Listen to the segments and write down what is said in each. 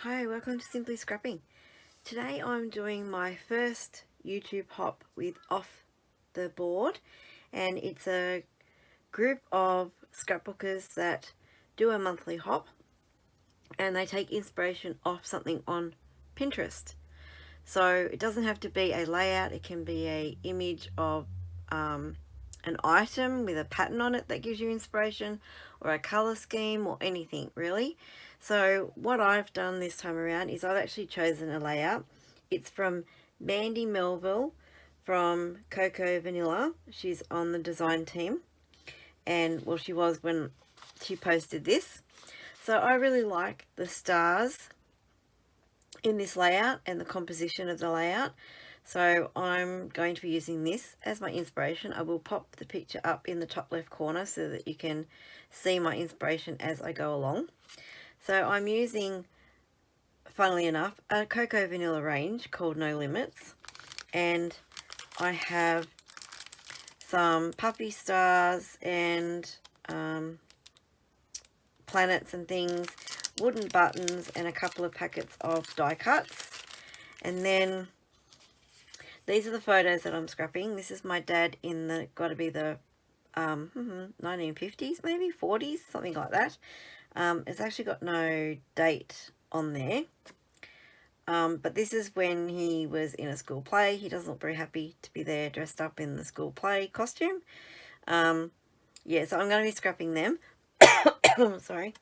Hi, welcome to Simply Scrapping. Today I'm doing my first YouTube hop with Off the Board, and it's a group of scrapbookers that do a monthly hop and they take inspiration off something on Pinterest. So it doesn't have to be a layout, it can be a image of an item with a pattern on it that gives you inspiration, or a color scheme, or anything really. So what I've done this time around is I've actually chosen a layout. It's from Mandy Melville from Cocoa Vanilla. She's on the design team, and well, she was when she posted this. So I really like the stars in this layout and the composition of the layout. So I'm going to be using this as my inspiration. I will pop the picture up in the top left corner so that you can see my inspiration as I go along. So I'm using, funnily enough, a Cocoa Vanilla range called No Limits, and I have some puppy stars and planets and things, wooden buttons, and a couple of packets of die cuts. And then these are the photos that I'm scrapping. This is my dad in the, got to be the 1950s, maybe 40s, something like that. It's actually got no date on there. But this is when he was in a school play. He doesn't look very happy to be there dressed up in the school play costume. Yeah, so I'm going to be scrapping them. Sorry.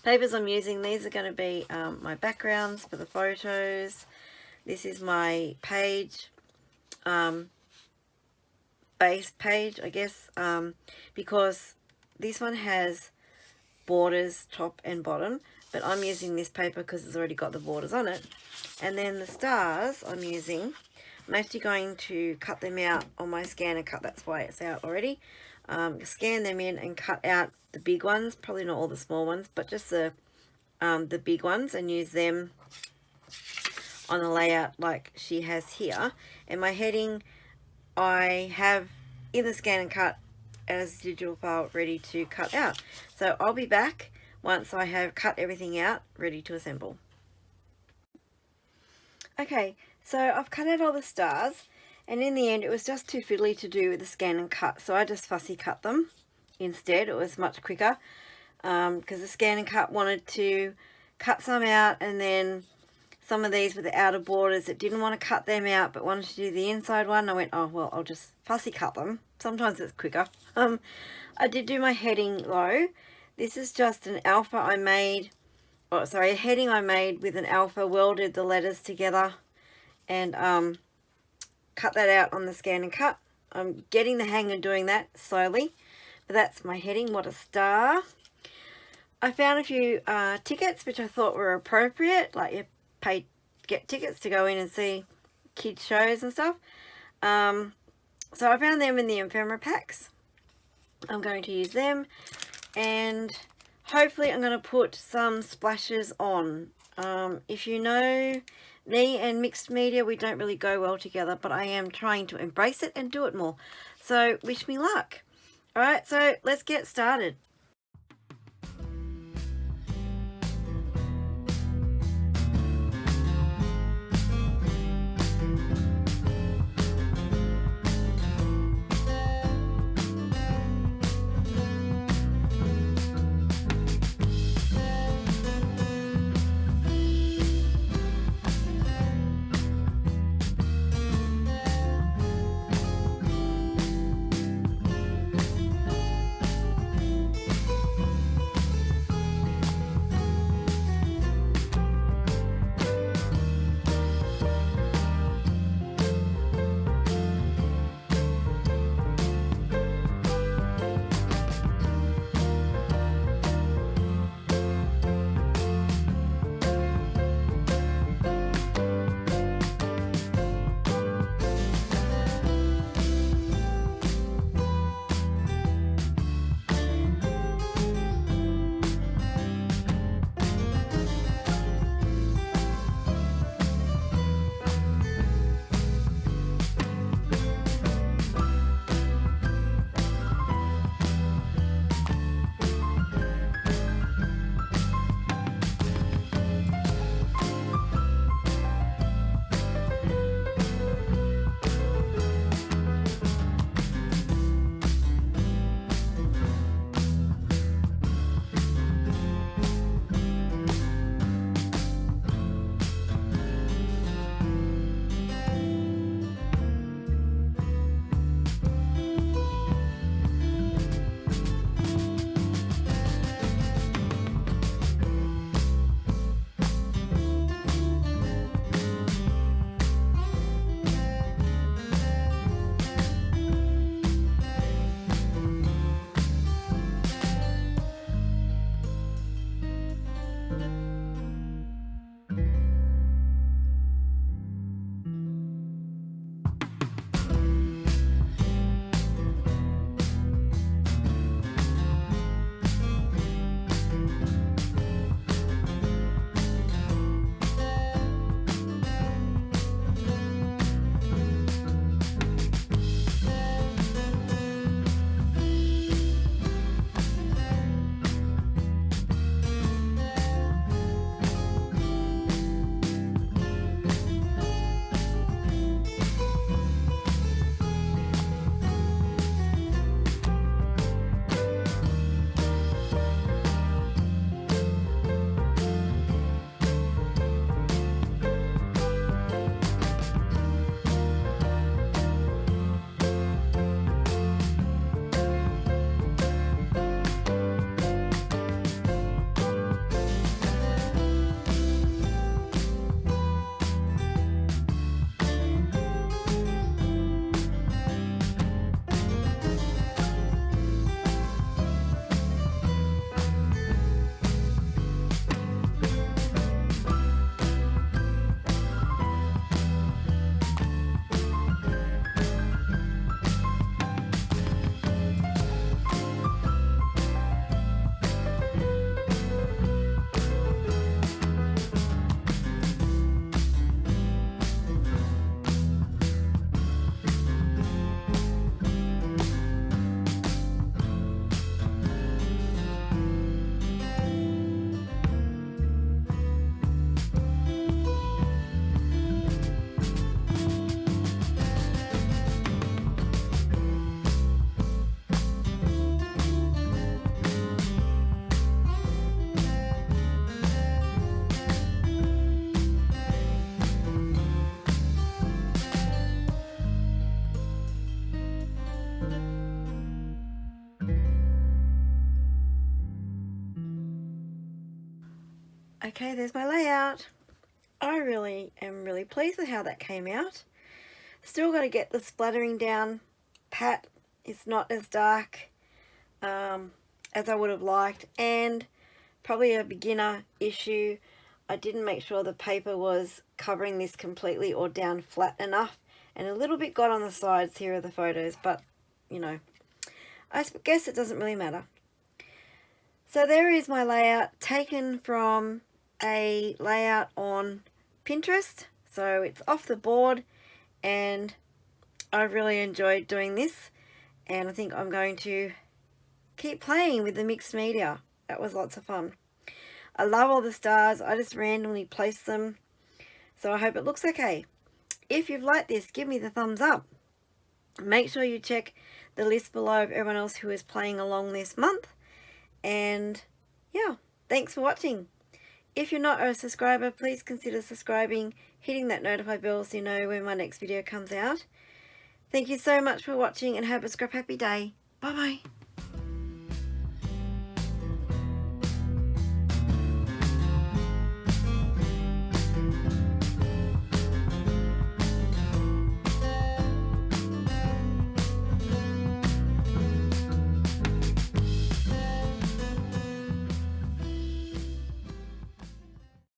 Papers I'm using, these are going to be my backgrounds for the photos. This is my page, base page, I guess, because this one has borders top and bottom, but I'm using this paper because it's already got the borders on it. And then the stars I'm using, I'm actually going to cut them out on my scanner cut. That's why it's out already. Scan them in and cut out the big ones, probably not all the small ones, but just the big ones, and use them on the layout like she has here. And my heading I have in the scan and cut as digital file ready to cut out. So I'll be back once I have cut everything out ready to assemble. Okay, so I've cut out all the stars, and in the end it was just too fiddly to do with the scan and cut, so I just fussy cut them instead. It was much quicker because the scan and cut wanted to cut some out, and then some of these with the outer borders that didn't want to cut them out but wanted to do the inside one. I went, oh well, I'll just fussy cut them. Sometimes it's quicker. I did do my heading though. This is just an alpha I made, oh sorry, a heading I made with an alpha, welded the letters together and cut that out on the scan and cut. I'm getting the hang of doing that slowly, but that's my heading. What a star. I found a few tickets which I thought were appropriate, like you get tickets to go in and see kids shows and stuff. So I found them in the ephemera packs. I'm going to use them, and hopefully I'm going to put some splashes on. If you know me and mixed media, we don't really go well together, but I am trying to embrace it and do it more. So wish me luck. Alright, so let's get started. Okay, there's my layout. I am really pleased with how that came out. Still got to get the splattering down pat. It's not as dark as I would have liked, and probably a beginner issue. I didn't make sure the paper was covering this completely or down flat enough, and a little bit got on the sides here of the photos, but you know, I guess it doesn't really matter. So there is my layout taken from a layout on Pinterest. So it's off the board, and I really enjoyed doing this, and I think I'm going to keep playing with the mixed media. That was lots of fun. I love all the stars. I just randomly placed them, so I hope it looks okay. If you've liked this, give me the thumbs up. Make sure you check the list below of everyone else who is playing along this month. And yeah, thanks for watching. If you're not a subscriber, please consider subscribing, hitting that notify bell so you know when my next video comes out. Thank you so much for watching, and have a scrap happy day. Bye bye.